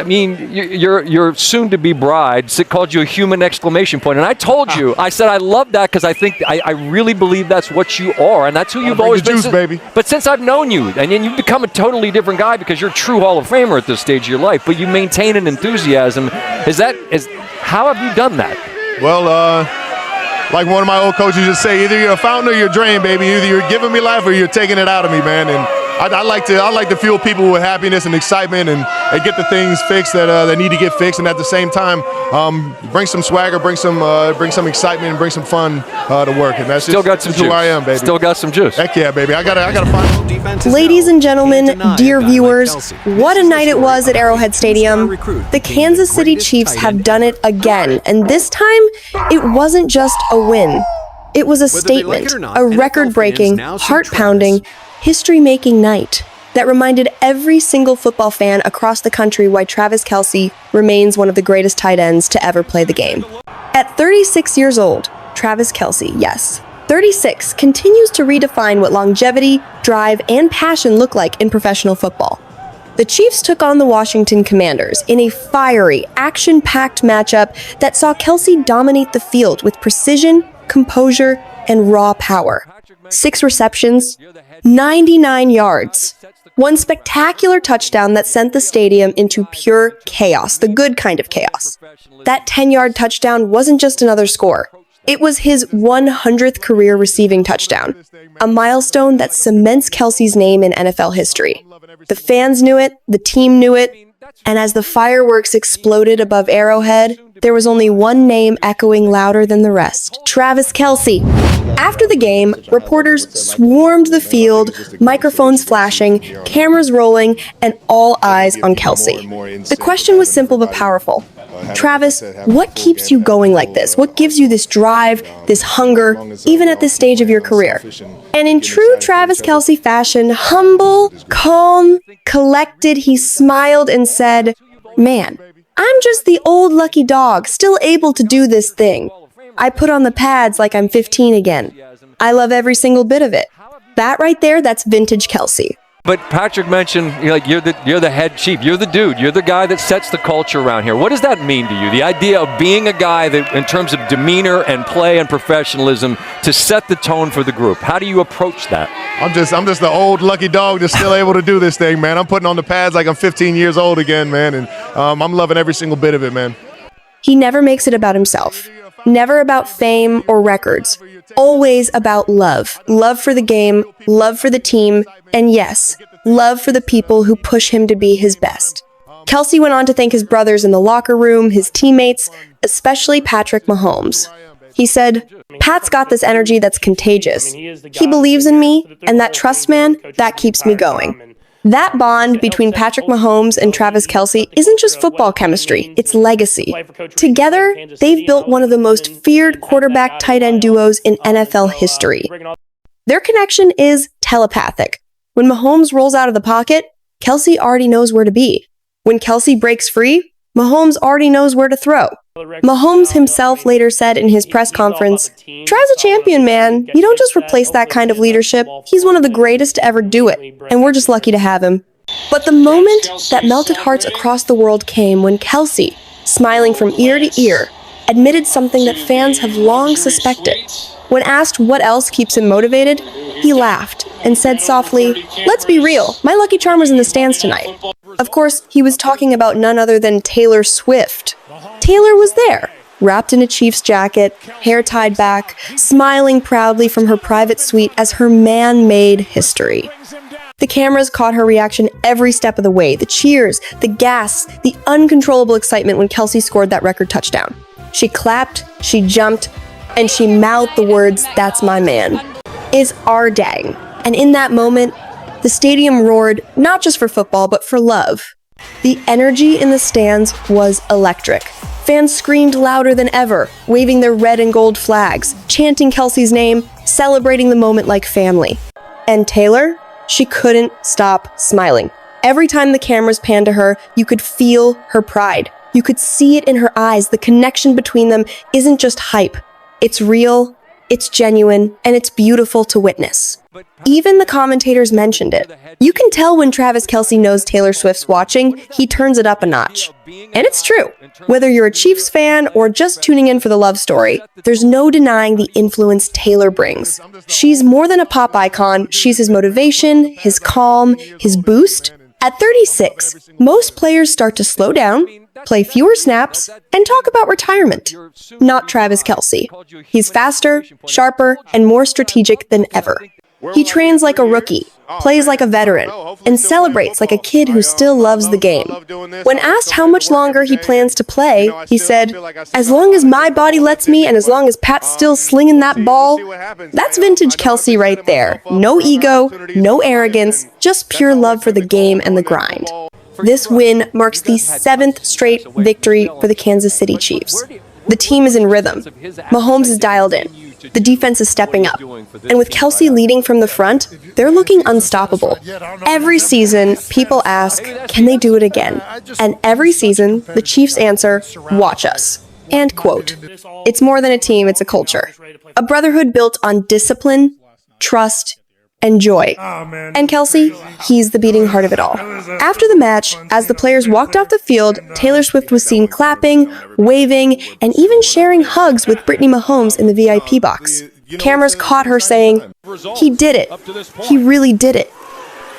I mean, your soon-to-be bride called you a human exclamation point, and I told you, I said I love that because I think I really believe that's what you are, and that's who you've always been. Juice, baby. But since I've known you, and then you've become a totally different guy because you're a true Hall of Famer at this stage of your life. But you maintain an enthusiasm. How have you done that? Well, like one of my old coaches used to say, either you're a fountain or you're a drain, baby. Either you're giving me life or you're taking it out of me, man. And I like to fuel people with happiness and excitement and get the things fixed that need to get fixed, and at the same time bring some swagger, bring some excitement, and bring some fun to work. And that's still got some juice. Who I am, baby. Still got some juice. Heck yeah, baby. I gotta find. Ladies and gentlemen, dear viewers, what a night it was at Arrowhead Stadium. The Kansas City Chiefs have done it again, and this time it wasn't just a win. It was a statement, a record-breaking, heart-pounding, history-making night that reminded every single football fan across the country why Travis Kelsey remains one of the greatest tight ends to ever play the game. At 36 years old, Travis Kelsey, yes, 36, continues to redefine what longevity, drive, and passion look like in professional football. The Chiefs took on the Washington Commanders in a fiery, action-packed matchup that saw Kelsey dominate the field with precision, composure, and raw power. 6 receptions, 99 yards. One spectacular touchdown that sent the stadium into pure chaos, the good kind of chaos. That 10-yard touchdown wasn't just another score. It was his 100th career receiving touchdown, a milestone that cements Kelsey's name in NFL history. The fans knew it, the team knew it, and as the fireworks exploded above Arrowhead, there was only one name echoing louder than the rest: Travis Kelsey. After the game, reporters swarmed the field, microphones flashing, cameras rolling, and all eyes on Kelsey. The question was simple but powerful. Travis, what keeps you going like this? What gives you this drive, this hunger, even at this stage of your career? And in true Travis Kelsey fashion, humble, calm, collected, he smiled and said, "Man, I'm just the old lucky dog, still able to do this thing. I put on the pads like I'm 15 again. I love every single bit of it." That right there, that's vintage Kelsey. But Patrick mentioned, you're the head chief. You're the dude. You're the guy that sets the culture around here. What does that mean to you? The idea of being a guy that, in terms of demeanor and play and professionalism, to set the tone for the group. How do you approach that? I'm just the old lucky dog that's still able to do this thing, man. I'm putting on the pads like I'm 15 years old again, man, and I'm loving every single bit of it, man. He never makes it about himself. Never about fame or records. Always about love. Love for the game, love for the team, and yes, love for the people who push him to be his best. Kelsey went on to thank his brothers in the locker room, his teammates, especially Patrick Mahomes. He said, "Pat's got this energy that's contagious. He believes in me, and that trust, man, that keeps me going." That bond between Patrick Mahomes and Travis Kelsey isn't just football chemistry, it's legacy. Together, they've built one of the most feared quarterback-tight end duos in NFL history. Their connection is telepathic. When Mahomes rolls out of the pocket, Kelsey already knows where to be. When Kelsey breaks free, Mahomes already knows where to throw. Mahomes himself later said in his press conference, "Trav's a champion, man. You don't just replace that kind of leadership. He's one of the greatest to ever do it, and we're just lucky to have him." But the moment that melted hearts across the world came when Kelsey, smiling from ear to ear, admitted something that fans have long suspected. When asked what else keeps him motivated, he laughed and said softly, "Let's be real, my lucky charm was in the stands tonight." Of course, he was talking about none other than Taylor Swift. Taylor was there, wrapped in a Chiefs jacket, hair tied back, smiling proudly from her private suite as her man made history. The cameras caught her reaction every step of the way, the cheers, the gasps, the uncontrollable excitement when Kelsey scored that record touchdown. She clapped, she jumped, and she mouthed the words, "That's my man." It's our dang. And in that moment, the stadium roared, not just for football, but for love. The energy in the stands was electric. Fans screamed louder than ever, waving their red and gold flags, chanting Kelsey's name, celebrating the moment like family. And Taylor? She couldn't stop smiling. Every time the cameras panned to her, you could feel her pride. You could see it in her eyes. The connection between them isn't just hype. It's real, It's genuine, and it's beautiful to witness. Even the commentators mentioned it. You can tell when Travis Kelsey knows Taylor Swift's watching, he turns it up a notch. And it's true. Whether you're a Chiefs fan or just tuning in for the love story, there's no denying the influence Taylor brings. She's more than a pop icon, she's his motivation, his calm, his boost. At 36, most players start to slow down, play fewer snaps, and talk about retirement. Not Travis Kelsey. He's faster, sharper, and more strategic than ever. He trains like a rookie, plays like a veteran, and celebrates like a kid who still loves the game. When asked how much longer he plans to play, he said, "As long as my body lets me and as long as Pat's still slinging that ball," that's vintage Kelsey right there. No ego, no arrogance, just pure love for the game and the grind. This win marks the 7th straight victory for the Kansas City Chiefs. The team is in rhythm. Mahomes is dialed in. The defense is stepping up. And with Kelsey leading from the front, they're looking unstoppable. Every season, people ask, can they do it again? And every season, the Chiefs answer, watch us. And quote, "It's more than a team, it's a culture. A brotherhood built on discipline, trust, and joy." And Kelsey, he's the beating heart of it all. After the match, as the players walked off the field, Taylor Swift was seen clapping, waving, and even sharing hugs with Brittany Mahomes in the VIP box. Cameras caught her saying, "He did it. He really did it."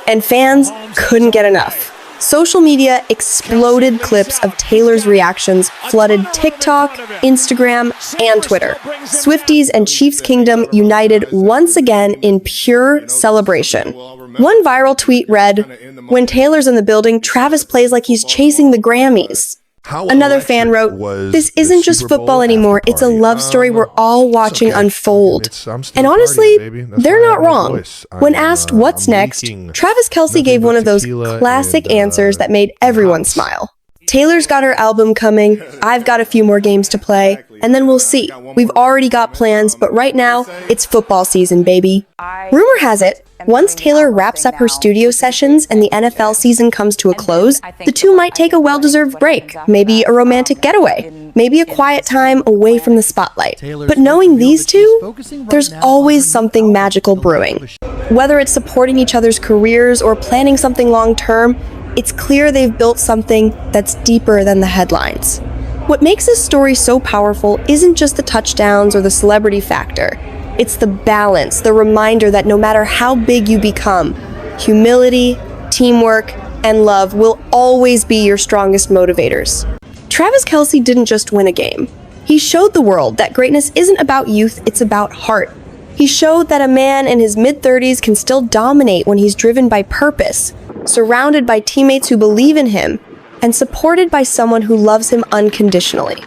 And fans couldn't get enough. Social media exploded. Clips of Taylor's reactions flooded TikTok, Instagram, and Twitter. Swifties and Chiefs Kingdom united once again in pure celebration. One viral tweet read, "When Taylor's in the building, Travis plays like he's chasing the Grammys." Another fan wrote, "This isn't just football anymore, it's a love story we're all watching unfold." And honestly, they're not wrong. When asked what's next, Travis Kelsey gave one of those classic answers that made everyone smile. "Taylor's got her album coming, I've got a few more games to play, and then we'll see. We've already got plans, but right now, it's football season, baby." Rumor has it, once Taylor wraps up her studio sessions and the NFL season comes to a close, the two might take a well-deserved break, maybe a romantic getaway, maybe a quiet time away from the spotlight. But knowing these two, there's always something magical brewing. Whether it's supporting each other's careers or planning something long-term, it's clear they've built something that's deeper than the headlines. What makes this story so powerful isn't just the touchdowns or the celebrity factor. It's the balance, the reminder that no matter how big you become, humility, teamwork, and love will always be your strongest motivators. Travis Kelsey didn't just win a game. He showed the world that greatness isn't about youth, it's about heart. He showed that a man in his mid-30s can still dominate when he's driven by purpose, surrounded by teammates who believe in him, and supported by someone who loves him unconditionally.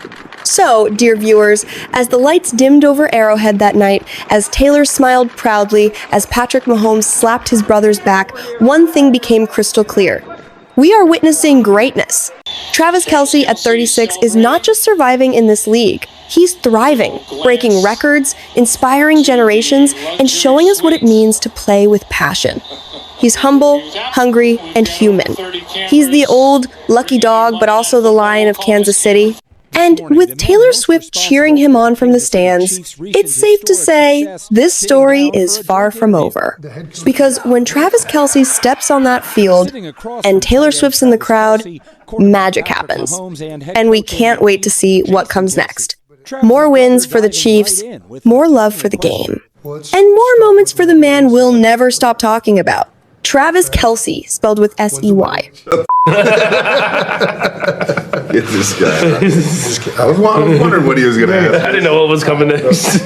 So, dear viewers, as the lights dimmed over Arrowhead that night, as Taylor smiled proudly, as Patrick Mahomes slapped his brother's back, one thing became crystal clear. We are witnessing greatness. Travis Kelsey at 36 is not just surviving in this league. He's thriving, breaking records, inspiring generations, and showing us what it means to play with passion. He's humble, hungry, and human. He's the old, lucky dog, but also the lion of Kansas City. And with Taylor Swift cheering him on from the stands, it's safe to say this story is far from over. Because when Travis Kelsey steps on that field and Taylor Swift's in the crowd, magic happens. And we can't wait to see what comes next. More wins for the Chiefs, more love for the game, and more moments for the man we'll never stop talking about. Travis Kelsey, spelled with S-E-Y. Get this guy. I was wondering what he was going to ask. I didn't know what was coming next.